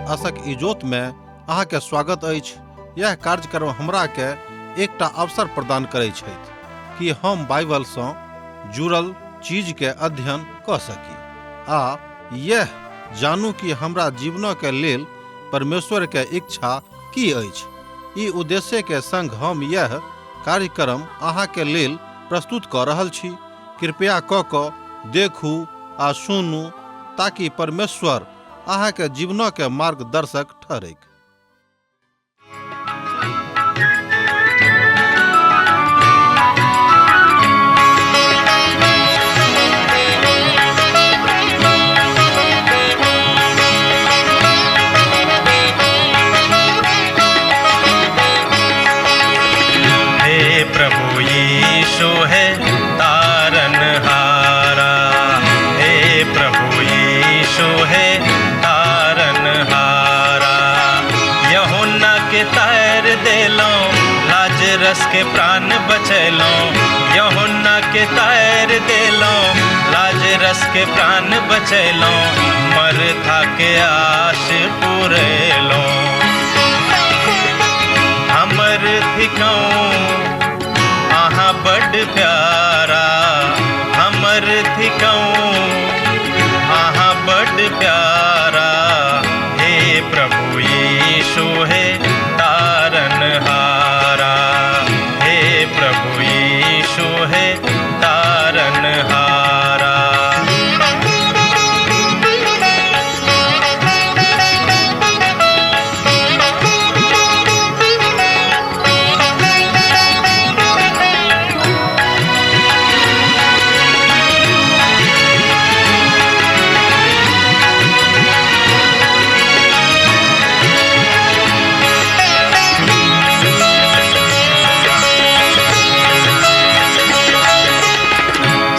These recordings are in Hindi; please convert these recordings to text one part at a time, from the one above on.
आशक इजोत में अहाँ के स्वागत अछि। यह कार्यक्रम हमरा के एकटा अवसर प्रदान करैत छथि कि हम बाइबल सँ जुड़ल चीज के अध्ययन क सकी आ यह जानू कि हमरा जीवन के लेल परमेश्वर के इच्छा की अछि। ई उद्देश्य के संग हम यह कार्यक्रम अहाँ के लेल प्रस्तुत क रहल छी। कृपया क देखू आ सुनू ताकि परमेश्वर अहाँ के जीवन के मार्गदर्शक ठहरे। हे प्रभु यीशु है तारनहारा, हे प्रभु यीशु है तारनहारा। यूहन्ना के तैर देलो, लाजरस के प्राण बचैलो। यूहन्ना के तैर देलो, लाजरस के प्राण बचैलो। मरथा के आश पुरैलो। हमर थिकौं आहा बड़ प्यारा, हमर थिकौं आहा बड़ प्यारा। हे प्रभु यीशु है तारनहारा, हे प्रभु यीशु है तारनहारा।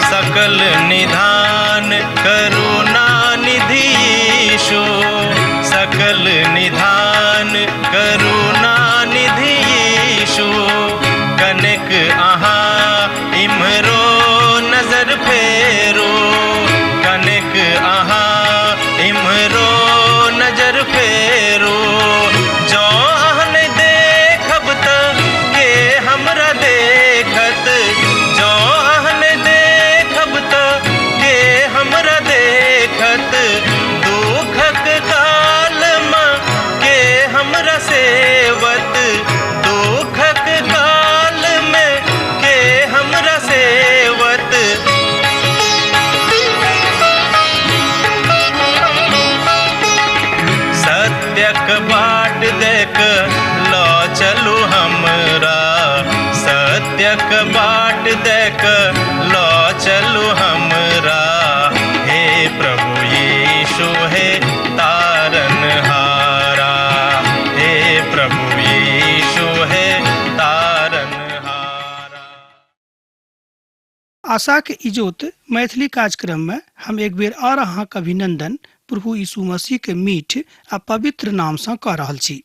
सकल निधान करुणा निधि यीशु, सकल निधान करुणा निधि यीशु। कनिक अहाँ इम्हरो नजर फेरो, कनिक अहाँ इम्हरो नजर फेरो। जो अहन देखब त के हमरा देखत, जो अहन देखब त के हमरा देखत। दुखक काल में के हमरा सेवत, दुखक काल में के हमरा सेवत। सत्यक बाट देख लो चलू हमरा, सत्यक बाट देख लो चलू हमरा। हे प्रभु यीशु है तारनहारा, हे प्रभु यीशु है तारनहारा। आशा के इजोत मैथिली कार्यक्रम में हम एक बेर और अहाँ के अभिनंदन प्रभु यीशु मसीह के मीठ आ पवित्र नाम से कह रहल छी।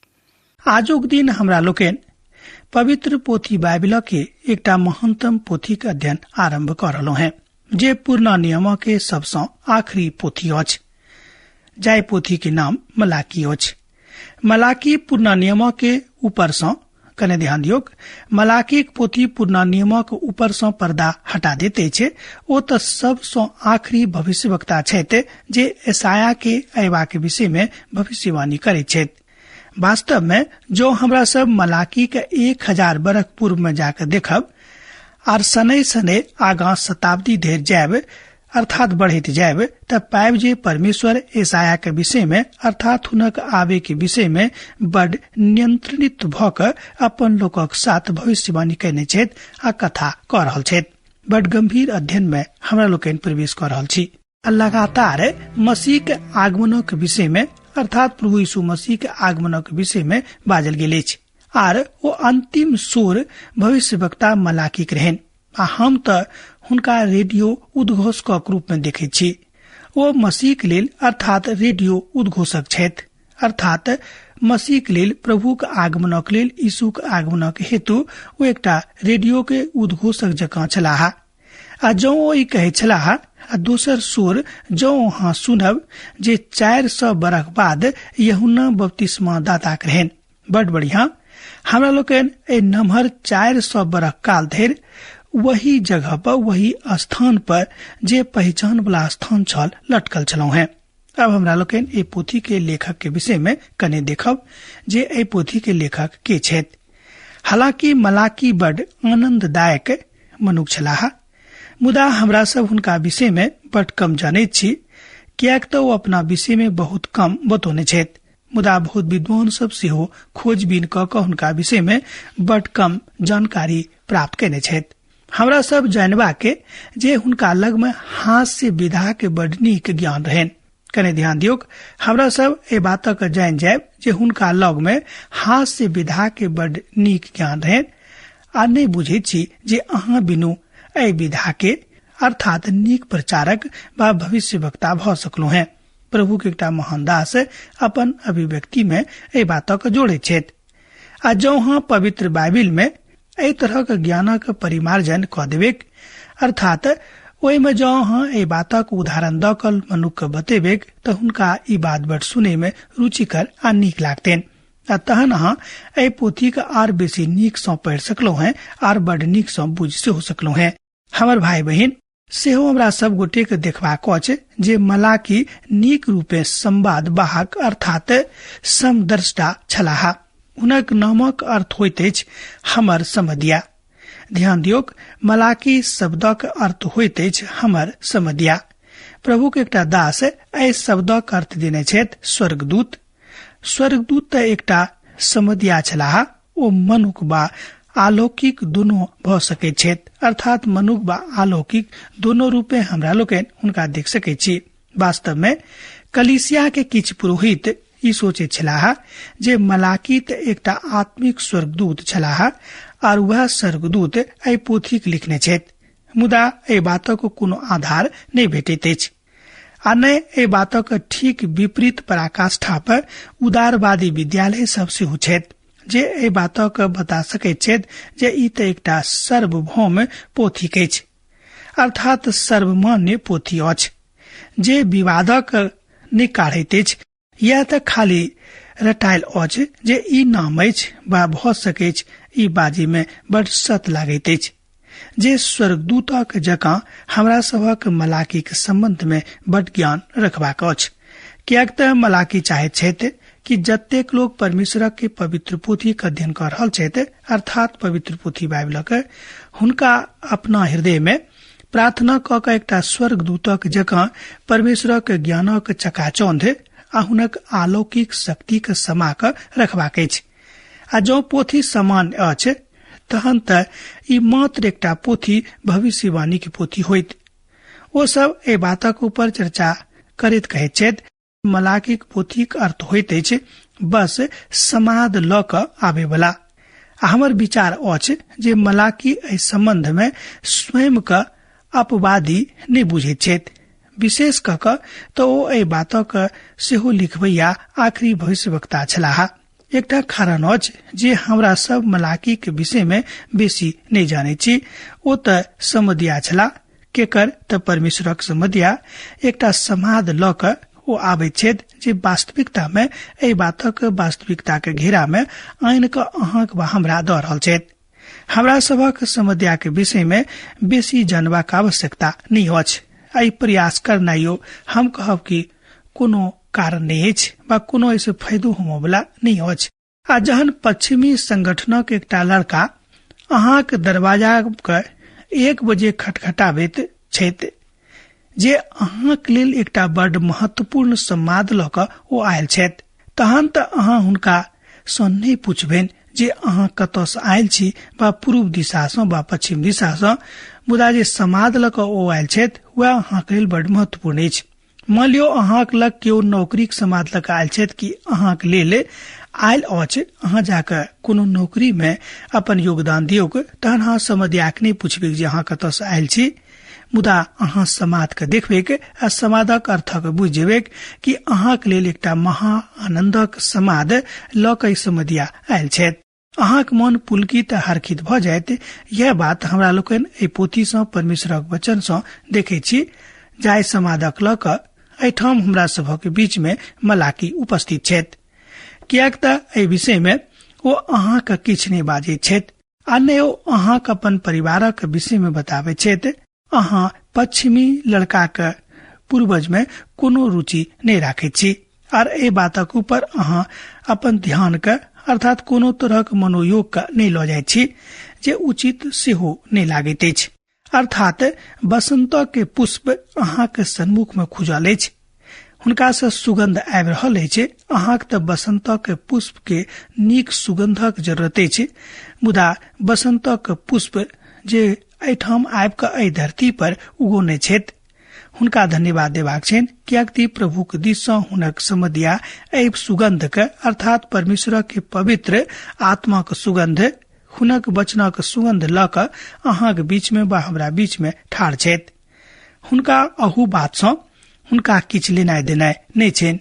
आजुक दिन हमरा लोकन पवित्र पोथी बाइबल के एकटा महत्तम पोथी के अध्ययन आरंभ कर रहलो हैं, जे पुराना नियम के सबसे आखिरी पोथी अछि। जाय पोथी के नाम मलाकी अछि। मलाकी पुराना नियम के ऊपर से कने ध्यान दियौ। मलाकी के पोथी पुराना नियम के ऊपर से पर्दा हटा देते छे। ओ तो सबसे आखिरी भविष्यवक्ता छथि जे यशाया के अयबा के विषय में भविष्यवाणी करे छथि। वास्तव में जो हमरा सब मलाकी के 1000 बरख पूर्व में जाकर देखब और सने सने आगा शताब्दी धरि जायब अर्थात बढ़त जायब, तब पायब जे परमेश्वर यशाया के विषय में अर्थात हुनक आवे के विषय में बड़ नियंत्रित भक अपन लोकक साथ भविष्यवाणी कहने छथि आ कथा कह रहल छथि। बड़ गंभीर अध्ययन में हमरा लोकनि प्रवेश कर रहल छी। लगातार मसीह के आगमन के विषय में अर्थात प्रभु यीशु मसीह के आगमन के विषय में बाजल गेल अछि आर वो अंतिम सुर भविष्यवक्ता मलाकी के रहन। आ हम त हुनका रेडियो उद्घोषक रूप में देखे छी। वो मसीह के लेल अर्थात रेडियो उद्घोषक छथि, अर्थात मसीह के लेल प्रभु के आगमन के लेल यीशु के आगमन के हेतु वो एकटा रेडियो के उद्घोषक जकाँ छलाह। आ जो ओ ई कहे छलाह आ दोसर स्वर जो अहाँ सुनब जे 400 बरख बाद यूहन्ना बपतिस्मा दाता रहन। बड़ बढ़िया। हमरा लोकन ए नमहर 400 बरख काल धरि वही जगह पर, वही स्थान पर जे पहचान वाला स्थान छल लटकल छलौ हैं। अब हमरा लोकन ए पोथी के लेखक के विषय में कने देखब जे ए पोथी के लेखक के छथि। हालांकि मलाकी बड़ आनंददायक मनुष्य छलाह, मुदा हमरा सब हुनका विषय में बड़ कम जानैत छी, कियाक तऽ ओ अपना विषय में बहुत कम बतौने छथि। मुदा बहुत विद्वान सब सेहो खोजबीन क क हुनका विषय में बड़ कम जानकारी प्राप्त केने छथि। हमरा सब जानबा के जे हुनका लग में हास्य विधा के बड़ नीक ज्ञान रहन। कने ध्यान दियौ, हमरा सब ए बातक जान जायब जे हुनका लग में हास्य विधा के बड़ नीक ज्ञान रहन, आ नहीं बुझे छी जे अहाँ बिनु ए विधा के अर्थात नीक प्रचारक व भविष्य वक्ता भ सकलो हैं। प्रभु के एकटा महान दास अपन अभिव्यक्ति में ए बातक जोड़े छथि। आ जो हाँ पवित्र बाइबिल में ए तरह के ज्ञानक परिमार्जन क देवेक, अर्थात ओहि में जो हाँ ए बातक उदाहरण दकल मनुख के बतेवेक तो हुनका ई बात बड़ सुने में रुचिकर आ नीक लागतेन। तहन अहाँ ए पोथी के आर बेसी नीक सौ पढ़ सकलो हैं, आर बड़ नीक सौ बुझ से हो सकलो हैं। हमर भाई बहिन सेहो हमरा सब गोटे के देखबाक अछि जे मलाकी नीक रूपे संवाद वाहक अर्थात समदर्शटा छलाह। हुनक नामक अर्थ होइत अछि हमर समधिया। ध्यान दियौ, मलाकी शब्दक अर्थ होइत अछि हमर समधिया। प्रभु के एकटा दास एहि शब्दक अर्थ देने छथि स्वर्गदूत। स्वर्गदूत तऽ एकटा समधिया छलाह। ओ मनुख वा अलौकिक दोनों भ सकैत छथि, अर्थात मनुख वा अलौकिक दोनों रूपे हमरा लोकनि हुनका देख सकैत छी। वास्तव में कलीसिया के किछ पुरोहित ई सोचे छलाह जे मलाकी त एकटा आत्मिक स्वर्गदूत छलाह और वह स्वर्गदूत एहि पोथी के लिखने छथि, मुदा एहि बातक कोनो आधार नहीं भेटैत अछि। आ नहि एहि बातक ठीक विपरीत पराकाष्ठा पर उदारवादी विद्यालय सब सेहो छथि जे एहि बातक बता सकैत छथि जे ई त एकटा सर्वभौम पोथी अछि, अर्थात सर्वमान्य पोथी अछि जे विवादक नहि काढ़ैत अछि या त खाली रटायल अछि जे ई नाम अछि वा भ सकै अछि ई बाजी में बड़ सत लागैत अछि जे स्वर्गदूतक जकाँ हमरा सभक मलाकी के संबंध में बड़ ज्ञान रखबाक अछि। कियाक त मलाकी चाहैत छथि कि जतेक लोग परमेश्वरक के पवित्र पोथी के अध्ययन कर रहल छथि, अर्थात पवित्र पोथी बाइबलक, हुनका अपना हृदय में प्रार्थना क के एकटा स्वर्गदूतक जकाँ परमेश्वरक ज्ञानक चकाचौंध आ हुनक अलौकिक शक्ति के समा क रखबाक अछि। आ जो पोथी समान अछि तहन त ई मात्र एकटा पोथी भविष्यवाणी के पोथी होइत। ओ सब ए बातक ऊपर चर्चा करैत कहैत छथि मलाकी पोथी के अर्थ होइत अछि बस समाद ल क आबे वाला। हमर विचार अछि जे मलाकी एहि संबंध में स्वयं का अपवादी नहीं बुझैत छथि। विशेष क क तो ओ एहि बातक सेहो लिखबैया आखिरी भविष्यवक्ता छलाह। एकटा कारण अछि जे हमरा सब मलाकी के विषय में बेसी नहीं जाने छी। ओ त समधिया छला, केकर त परमेश्वरक समधिया एकटा समाद ल क ओ आबै छथि जे वास्तविकता में एहि बातक वास्तविकता के घेरा में आइन क अहाँक वा हमरा द रहल छथि। हमरा सभक समधिया के विषय में बेसी जानबाक आवश्यकता नहीं अछि। आई प्रयास करनाइयो हम कहब कि कोनो कारण नहीं अछि वा कोनो ऐसे फायदो होमो वाला नहीं अछि। आ जहन पश्चिमी संगठनक एकटा लड़का अहाँक दरवाजा के 1 बजे खटखटाबैत छथि जे अहाँक लेल एकटा बड़ महत्वपूर्ण संवाद ल क ओ आयल छथि, तहन त अहाँ हुनका सँ नहीं पूछबेन जे अहाँ कतऽ से आयल छी वा पूर्व दिशा सँ वा पश्चिम दिशा सँ, मुदा जे संवाद ल क ओ आयल छथि वह अहाँक लेल बड़ महत्वपूर्ण अछि। मान लियो अहाँक लग केओ नौकरी के संवाद ल क आयल छथि कि अहाँक लेल आयल अछि, अहाँ जाकर कोनो नौकरी में अपन योगदान दियौ, तहन अहाँ समधियाक नहीं पूछबे जे अहाँ कतऽ से आयल छी, मुदा अहाँ समाद के देखबे आ समादक अर्थक बुझ जेबे कि अहाँक लेल एकटा महा आनंदक समाद ल क समधिया आयल छथि। अहाँक मन पुलकित हर्षित भ जायत। यह बात हमरा लोकनि एहि पोथी सँ परमेश्वरक वचन सँ देखै छी जाय समादक ल क एठाम हमरा सभक बीच में मलाकी उपस्थित छथि, कियाक त एहि विषय में ओ अहाँक किछ नहि बाजै छथि आ ने ओ अहाँक अपन परिवारक विषय में बताबै छथि। अहाँ पश्चिमी लड़का के पूर्वज में कोनो रुचि नहीं राखे छी और ए बातक ऊपर अहाँ अपन ध्यान के अर्थात कोनो तरहक मनोयोग के नहीं ल जाय छी जे उचित सेहो नहीं लागैत अछि। अर्थात बसंत के पुष्प अहाँ के सन्मुख में खुजल अछि, हुनका से सुगंध आबि रहल अछि। अहाँ के बसंत के पुष्प के नीक सुगंधक जरूरत अछि, मुदा बसंत के पुष्प जे एठाम आबि क एहि धरती पर उगोने छथि हुनका धन्यवाद देबाक छनि, कियाकि प्रभुक दिस सँ हुनक समधिया एहि सुगंध के अर्थात परमेश्वर के पवित्र आत्मा के सुगंध, हुनक वचनक सुगंध ल क अहाँक बीच में वा हमरा बीच में ठाढ़ छथि। हुनका अहू बात सँ हुनका किछ लेनाय देनाय नहीं छनि,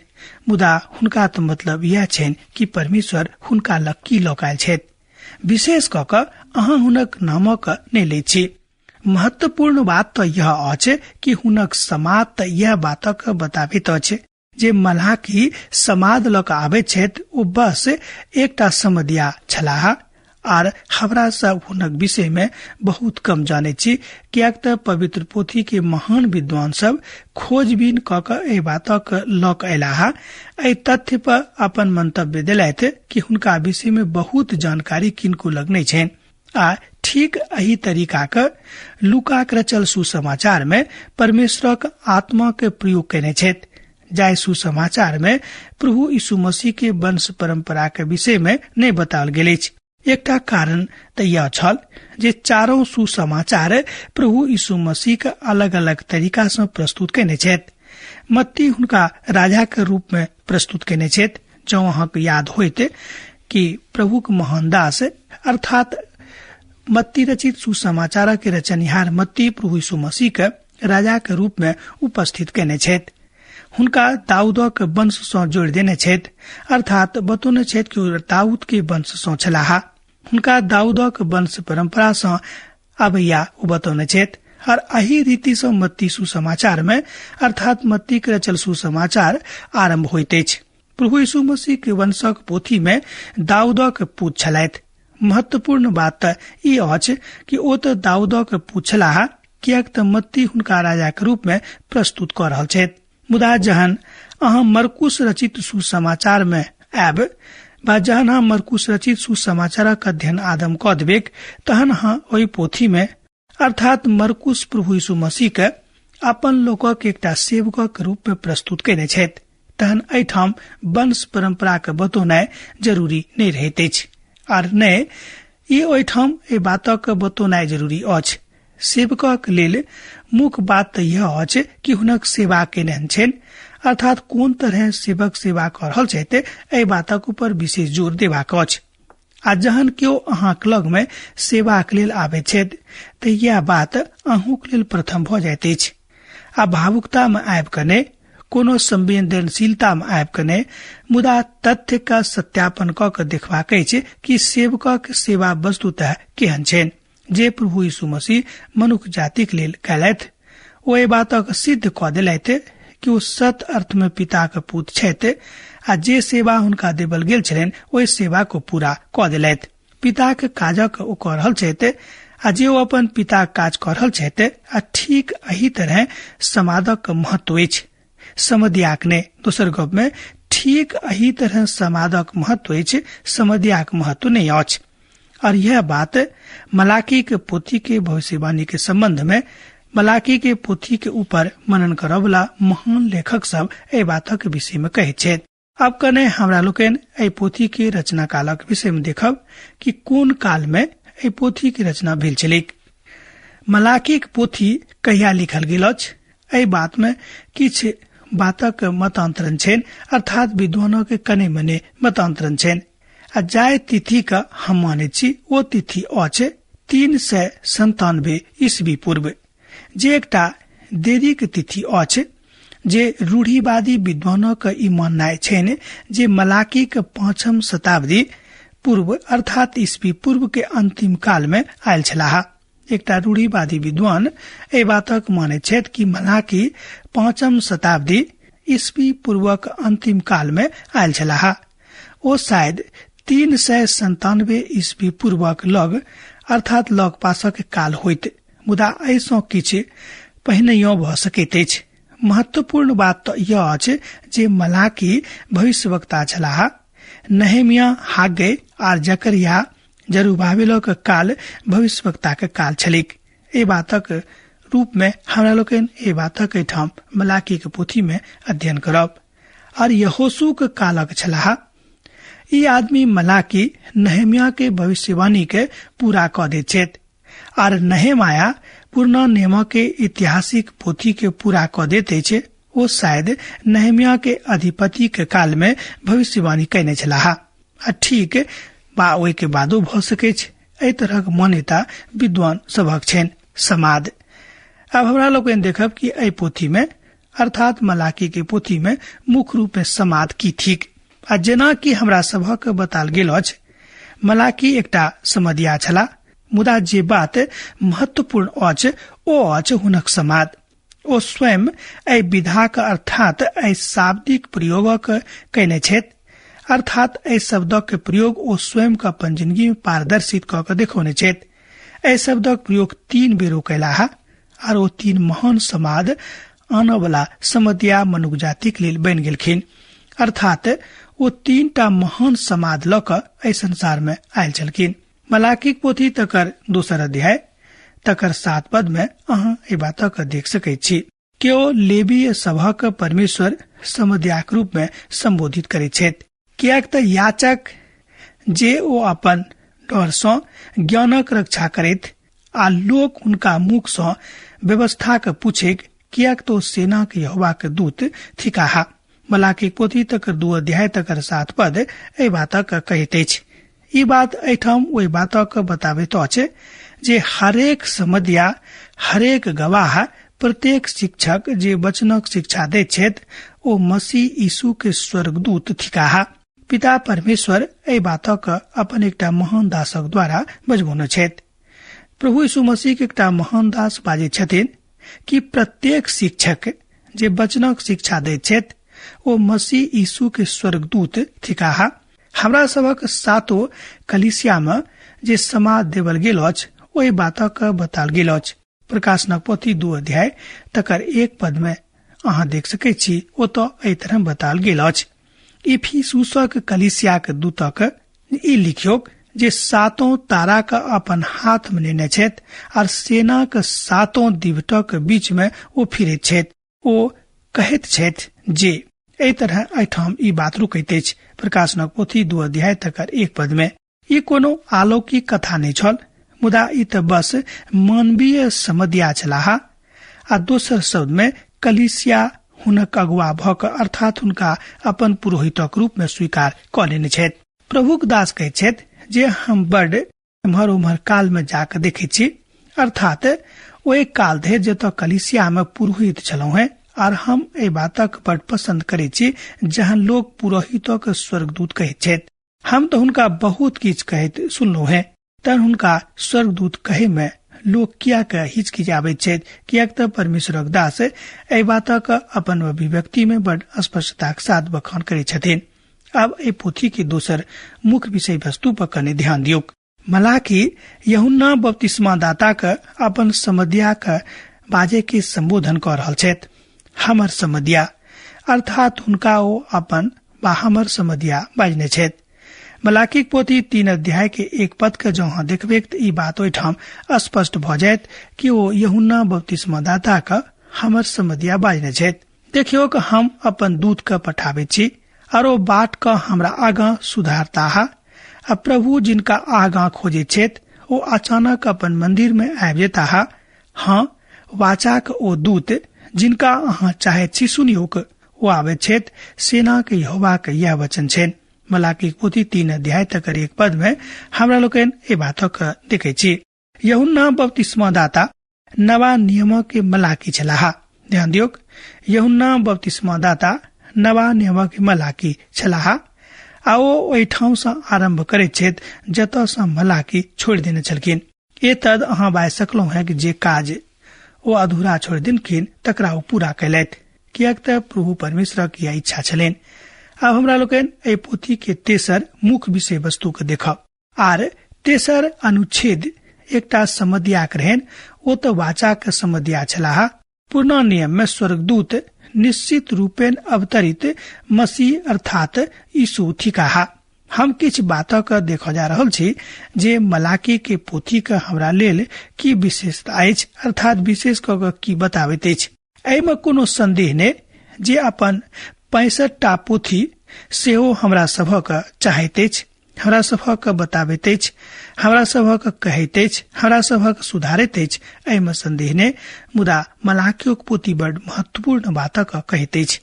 मुदा हुनका त मतलब यह छनि कि परमेश्वर हुनका लग की लौकायल छथि। विशेष क क अहाँ हुनक नामक नहीं लै छी। महत्वपूर्ण बात तो यह अछि कि हुनक समाद त यह बातक बताबैत अछि जे मलाकी समाद ल क आबैत छथि ओ बस एकटा समधिया छलाह आर हमरा सब हुनक विषय में बहुत कम जाने छी, कियाक त पवित्र पोथी के महान विद्वान सब खोजबीन क क एहि बातक ल क अयलाह। एहि तथ्य पर अपन मंतव्य देलथि कि हुनका विषय में बहुत जानकारी किनको लग नहीं छनि आ ठीक एही तरीका के लूका के रचल सुसमाचार में परमेश्वरक आत्मा के प्रयोग केने छथि। जाय सुसमाचार में प्रभु यीशु मसीह के वंश परंपरा के विषय में नहीं बताओल गेल अछि। एकटा कारण त यह छल जे चारों सुसमाचार प्रभु यीशु मसीह के अलग अलग तरीका से प्रस्तुत केने छथि। मत्ती हुनका राजा के रूप में प्रस्तुत केने छथि। जो अहाँ के याद होते कि प्रभु के महान दास अर्थात मत्ती रचित सुसमाचार के रचनिहार मत्ती प्रभु यीशु मसीह के राजा के रूप में उपस्थित केने छथि। हुनका दाऊदक वंश सँ जोड़ देने छथि, अर्थात बतौने छथि कि दाऊद के वंश सँ छलाह। हुनका दाऊदक वंश परंपरा सँ आबैया बतौने छथि और एही रीति सँ मत्ती सुसमाचार में अर्थात मत्ती के रचल सुसमाचार आरंभ होइत अछि। प्रभु यीशु मसीह के वंशक पोथी में दाऊदक पूत छलथि। महत्वपूर्ण बात ई अछि कि ओ त दाऊदक पूत छलाह, कियाक त मत्ती हुनका राजा के रूप में प्रस्तुत क रहल छथि। मुदा जहन अहाँ मरकुस रचित सुसमाचार में आब बा जहन अहाँ मरकुस रचित सुसमाचारक अध्ययन आदम क देबेक तहन अहाँ ओहि पोथी में अर्थात मरकुस प्रभु यीशु मसीह के अपन लोकक एकटा सेवकक रूप में प्रस्तुत केने छथि, तहन एठाम वंश परंपरा के बतौनाइ जरूरी नहीं रहैत अछि और ने ई ओहिठाम ए बातक बतौनाइ जरूरी अछि। सेवकक लेल मुख्य बात त यह अछि कि हुनक सेवा केने छनि, अर्थात कोन तरह सेवक सेवा कर रहल छथि एहि बातक ऊपर विशेष जोर देबाक अछि। आ जहन केओ अहाँक लग में सेवाक लेल आबैत छथि त यह बात अहूँक लेल प्रथम भ जाइत अछि। आ भावुकता में आबि कने कोनो संवेदनशीलता में आबि कने मुदा तथ्य का सत्यापन क के देखबाक अछि कि सेवकक सेवा वस्तुतः केहन छनि जे प्रभु यीशु मसीह मनुष्य जाति के लेल कयलथि। ओ ए बातक सिद्ध क देलथि कि ओ सत अर्थ में पिता के पुत छथि आ जे सेवा हुनका देवल गेल छलनि ओहि सेवा को पूरा क देलथि। पिता के काजक ओ क रहल छथि आ जे ओ अपन पिता काज क रहल छथि आ ठीक एही तरह समादक महत्व अछि। समधियाक ने दोसर गप में ठीक एही तरह समादक महत्व अछि, समधियाक महत्व नहीं अछि। और यह बात मलाकी के पोथी के भविष्यवाणी के संबंध में मलाकी के पोथी के ऊपर मनन करब वाला महान लेखक सब ए बातक विषय में कहै छथि। अब कने हमरा लोकन ए पोथी के रचना कालक विषय में देखब कि कोन काल में ए पोथी के रचना भेल छलैक। मलाकी के पोथी कहिया लिखल गेल अछि एहि बात में किछ बातक मतांतरण छनि, अर्थात विद्वानों के कने मने मतांतरण छनि। आ जाय तिथि का हम माने छी ओ तिथि अछि 397 ईस्वी पूर्व, जे एकटा देरी के तिथि अछि जे रूढ़िवादी विद्वानों का ई माननाय छनि जे मलाकी के 5वीं शताब्दी पूर्व अर्थात ईस्वी पूर्व के अंतिम काल में आयल छलाह। एकटा रूढ़िवादी विद्वान ए बातक माने छथि कि मलाकी 5वीं शताब्दी ईस्वी पूर्वक अंतिम काल में आयल छलाह। ओ शायद 397 ईस्वी पूर्वक लग अर्थात लग पासक काल होइत, मुदा एहिसँ किछु पहिनहियो भ सकैत अछि। महत्वपूर्ण बात तो यह अछि जे मलाकी भविष्यवक्ता छलाह। नहमिया, हागे आर जकरिया जरुब्बाबिलक काल भविष्यवक्ता के काल छलिक। ए बातक रूप में हमरा लोकन ए बातक ठाम मलाकी के पोथी में अध्ययन करब। और यहोशू के कालक छलाह। ई आदमी मलाकी नहमिया के भविष्यवाणी के पूरा क दैत छथि और नहमाया पुराना नियम के ऐतिहासिक पोथी के पूरा क देते छे। वो शायद नहमिया के अधिपति के काल में भविष्यवाणी कयने छलाह। ठीक बा ओहि के बादो भ सकै छै। एहि तरहक मान्यता विद्वान सभक छनि। समाद। अब हमरा लोग देखब कि एहि पोथी में अर्थात मलाकी के पोथी में मुख्य रूप में समाद की थिक। आ जेना कि हमरा सभक बताल गेल अछि, मलाकी एकटा समदिया छला, मुदा जे बात महत्वपूर्ण अछि ओ अछि हुनक समाद। ओ स्वयं एहि विधाक अर्थात एहि शाब्दिक प्रयोगक कयने छथि। अर्थात एहि शब्दक के प्रयोग ओ स्वयं के अपन जिंदगी में पारदर्शित क के देखौने छथि। एहि शब्दक प्रयोग 3 बेर कयलाह और ओ 3 महान समाद आने वाला समदिया मनुष्य जाति के लेल बन गेलखिन। अर्थात ओ 3टा महान समाद ल क एहि संसार में आयल छलखिन। मलाकी पोथी तकर 2 अध्याय तकर 7 पद में अहाँ ए बातक देख सकै छी कि ओ लेवीय सभक परमेश्वर समदियाक रूप में संबोधित करैत छथि। कियाक त याचक जे ओ अपन डर सँ ज्ञानक रक्षा करैत आ लोक हुनका मुख सँ व्यवस्था के पूछे, कियाक तो सेना के यहोवा के दूत थिकाहा। मलाकी पोथी तकर 2 अध्याय तकर 7 पद एहि बातक कहैत अछि। ई बात एठाम ओहि बातक बताबैत अछि जे हरेक समदिया, हरेक गवाह, प्रत्येक शिक्षक जे वचनक शिक्षा दैत छथि ओ मसीह यीशु के स्वर्गदूत थिकाहा। पिता परमेश्वर एहि बातक अपन एकटा महान दासक द्वारा बजबौने छथि। प्रभु यीशु मसीह के एकटा महान दास बाजै छथिन कि प्रत्येक शिक्षक जे वचनक शिक्षा दैत छथि ओ मसीह यीशु के स्वर्गदूत थिकाहा। हमरा सबक 7 कलीसिया में जे समाद देवल गेल अछि ओहि बातक बताल गेल अछि। प्रकाशनक पोथी 2 अध्याय तकर 1 पद में अहाँ देख सकै छी। ओतऽ एहि तरह बताल गेल अछि। इफिसुसक कलीसिया के दूतक ई लिखियो जे 7 तारा का अपन हाथ में लेने छथि और सेना के 7 दिवटक बीच में ओ फिरैत छथि। ओ कहैत छथि जे एहि तरह एठाम ई बात रुकैत अछि। प्रकाशनक पोथी 2 अध्याय तकर 1 पद में ई कोनो अलौकिक कथा नहीं छल, मुदा ई त बस मानवीय समदिया छलाह। आ दोसर शब्द में कलीसिया हुनक अगुआ भ क अर्थात हुनका अपन पुरोहितक रूप में स्वीकार क लेने छथि। प्रभुक दास कहैत छथि जे हम बड़ एम्हर उम्हर काल में जाके देखै छी, अर्थात ओ एक काल थे जतऽ कलीसिया में पुरोहित छलहुं हैं और हम ए बातक बड़ पसंद करे छी जहाँ लोग पुरोहितक स्वर्गदूत कहैत छथि। हम तो हुनका बहुत किछ कहैत सुनलहुं हैं, तर हुनका स्वर्गदूत कहे में लोग किया के हिचकिचाबैत छथि, कियाक त परमेश्वरक दास ए बातक अपन अभिव्यक्ति में बड़ स्पष्टताक साथ बखान करे छथिन। अब ए पोथी के दोसर मुख्य विषय वस्तु पर कने ध्यान दियो। मलाकी यूहन्ना बपतिस्मा दाता के अपन समदिया के बाजे के संबोधन कर रहल छथि। हमर समदिया अर्थात हुनका ओ अपन बा हमर समदिया बाजने छथि। मलाकी पोथी 3 अध्याय के 1 पद के जो हाँ देखबे ई बात ओहिठाम स्पष्ट भ जायत कि ओ यूहन्ना बपतिस्मा दाता के हमर समदिया बाजने छथि। देखियो कि हम अपन दूत के पठाबे छी और ओ बाट का हमरा आगा सुधारता है। अब प्रभु जिनका आगा खोजे छथि ओ अचानक अपन मंदिर में आबि जेता है। हाँ, वाचाक ओ दूत जिनका अहाँ चाहे छी सुनियो ओ आवे छथि। सेना के यहोवा के यह वचन छनि। मलाकी पोथी 3 अध्याय तकर 1 पद में हमरा लोकन ए बातक देखे छी। यूहन्ना बपतिस्मा दाता नवा नियम के मलाकी छलाह। ध्यान दियो, यूहन्ना बपतिस्मा दाता नवा नियम के मलाकी छलाह। आ ओ ओहि ठाउँ सँ आरंभ करैत छथि जतऽ सँ मलाकी छोड़ि देने छलखिन। ए तद अहाँ बाय सकलहुं हैं कि जे काज ओ अधूरा छोड़ दिनखिन तकरा ओ पूरा कैलथि, कियाक त प्रभु परमेश्वरक यह इच्छा छलनि। अब हमरा लोकनि एहि पोथी के तेसर मुख्य विषय वस्तु के देखब। आर तेसर अनुच्छेद एकटा समध्याक रहन, ओ त वाचाक समध्या छलाह। पुराना नियम में स्वर्गदूत निश्चित रूपेण अवतरित मसीह अर्थात यीशु थिकाहा। हम किछ बातक देख जा रहल छी जे मलाकी के पोथी के हमरा लेल की विशेषता अछि, अर्थात विशेष क की बताबैत अछि। एहिमे कोनो संदेह नहि जे अपन 65टा पोथी सेहो हमरा सभक चाहैत अछि, हमरा सभक बताबैत अछि, हमरा सभक कहैत अछि, हमरा सभक सुधारैत अछि। एहिमे संदेह नहि, मुदा मलाकियोक पोथी बड़ महत्वपूर्ण बातक कहैत अछि।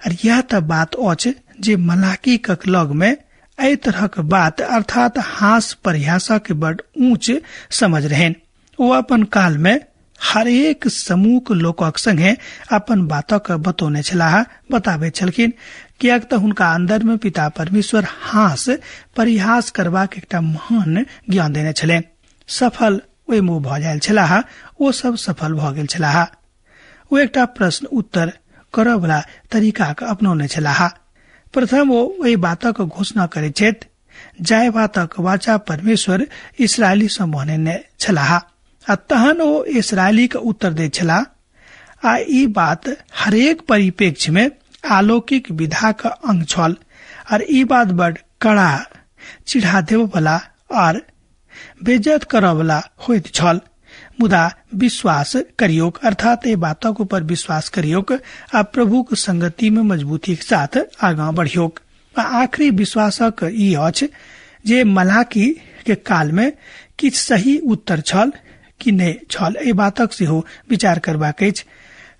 और यह त बात अछि जे मलाकी के लग में एहि तरहक बात अर्थात हास परिहासा के बड़ ऊंच समझ रहन। ओ अपन काल में हर एक समूह के लोकक संगे अपन बातक बतौने छलाह, बताबे छलखिन, कियाक त हुनका अंदर में पिता परमेश्वर हास परिहास करबाक एकटा महान ज्ञान देने छलनि। सफल ओहि मुँह भ जायल छलाह, ओ सब सफल भ गेल छलाह। ओ एकटा प्रश्न उत्तर करय वाला तरीका के अपनौने छलाह। प्रथम ओ ओहि बातक घोषणा करैत छथि जाय बातक वाचा परमेश्वर इसराइली सँ कहने छलाह, आ तहन ओ इसराइली के उत्तर दैत छलाह। आ ई बात हरेक परिप्रेक्ष्य में अलौकिक विधा का अंग छल, और ई बात बड़ कड़ा चिढ़ा देव वाला और बेइज्जत करय वाला होइत छल। मुदा विश्वास करियोक, अर्थात ए बातक ऊपर विश्वास करियोक आ प्रभु के संगति में मजबूती के साथ आगां बढ़ियोक। आखिरी विश्वासक ई अछि जे मलाकी के काल में किछ सही उत्तर छल कि नहि छल, ए बातक सेहो विचार करबाक अछि।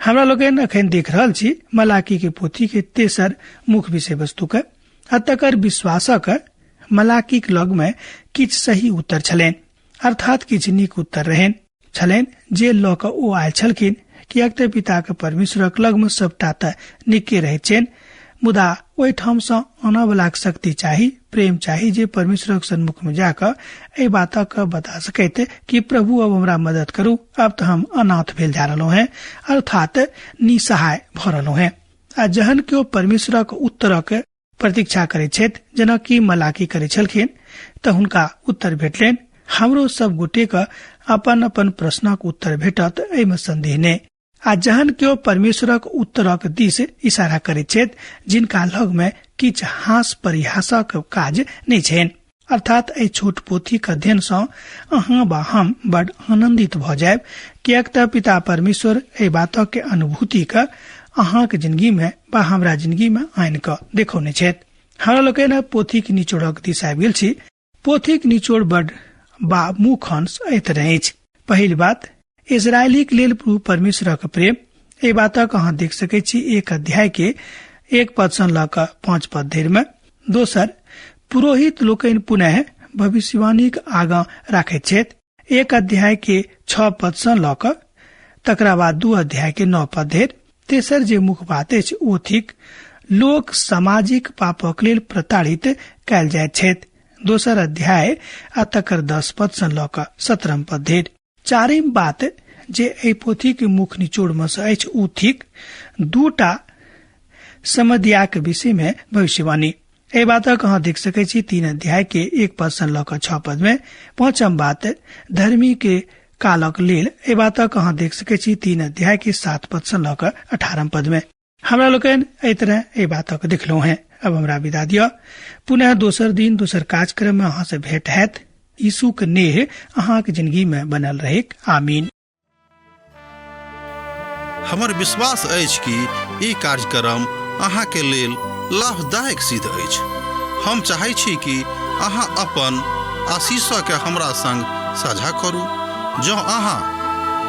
हमरा लोगन अखन देख रहल छी मलाकी के पोथी के तेसर मुख्य विषय वस्तु के, आ तकर विश्वासक मलाकी के लग में किछ सही उत्तर छलनि, अर्थात किछ नीक उत्तर रहन छलनि जे ल क ओ आयल छलखिन, कियाक त पिता के परमेश्वरक लग में सबटा त नीके रहैत छनि, मुदा ओहि ठाम सँ आनय वाला शक्ति चाही, प्रेम चाही जे परमेश्वरक सन्मुख में जाकर एहि बातक बता सकैत कि प्रभु अब हमरा मदद करू, अब तो हम अनाथ भेल जा रहलो हैं, अर्थात निसहाय भ रहलो हैं। आ जहन केओ परमेश्वरक उत्तरक प्रतीक्षा करैत छथि, जेना कि मलाकी करैत छलखिन, त हुनका उत्तर भेटलनि। हमरो सब गोटे के अपन अपन प्रश्नक उत्तर भेटत, एहिमे संदेह नहि। आ जहन केओ परमेश्वरक उत्तरक दिस इशारा करैत छथि, जिनका लग में किछ हास परिहासक काज नहि छनि, अर्थात एहि छोट पोथी के अध्ययन सँ अहाँ वा हम बड़ आनंदित भ जायब, कियाक त पिता परमेश्वर एहि बातक के अनुभूति के अहाँ के जिंदगी में वा हमरा जिंदगी में आनि क देखौने छथि। हमरा लोकनि पोथी के निचोड़क दिस आबि गेल छी। पोथी के निचोड़ बड़ बा मुख्य अंश एहि तरह अछि। पहिल बात, इजरायली के लेल प्रभु परमेश्वरक प्रेम। एहि बातक अहाँ देख सकै छी 1 अध्याय के 1 पद सँ ल क 5 पद धरि में। दोसर, पुरोहित लोकनि पुनः भविष्यवाणी के आगां राखैत छथि, 1 अध्याय के 6 पद सँ ल क तकरा बाद 2 अध्याय के 9 पद धरि। तेसर जे मुख्य बात अछि ओ थिक लोक सामाजिक पापक लेल प्रताड़ित कयल जाइत छथि, 2 अध्याय आ तकर 10 पद सँ ल क 17 पद धरि। चारिम बात जे एहि पोथी के मुख्य निचोड़ में से अछि ओ थिक 2टा समध्या के विषय में भविष्यवाणी। एहि बातक अहाँ देख सकै छी 3 अध्याय के 1 पद सँ ल क 6 पद में। पांचम बात, धर्मी के कालक लेल। एहि बातक अहाँ देख सकै छी 3 अध्याय के 7 पद सँ ल क 18 पद में। हमरा लोकनि एहि तरह एहि बातक देखलहुं हैं। अब हमरा विदा दिया। पुनः दोसर दिन दोसर कार्यक्रम में अहाँ से भेंट हैत। यीशु के नेह अहाँ के जिंदगी में बनल रहे। आमीन। हमर विश्वास अछि कि ई कार्यक्रम अहाँ के लेल लाभदायक सिद्ध अछि। हम चाहै छी कि अहाँ अपन आशीषक के हमरा संग साझा करू। जँ अहाँ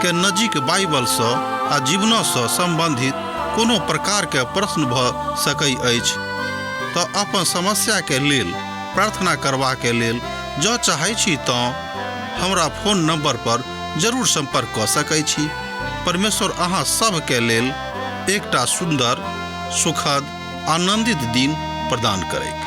के नजीक बाइबल सँ आ जीवन सँ संबंधित कोनो प्रकार के प्रश्न भ सकै अछि तऽ अपन समस्या के लेल प्रार्थना करबा के लेल जँ चाहै छी तऽ हमरा फोन नंबर पर जरूर संपर्क कऽ सकै छी। परमेश्वर अहाँ सब के लेल एकटा सुंदर, सुखद, आनंदित दिन प्रदान करैक।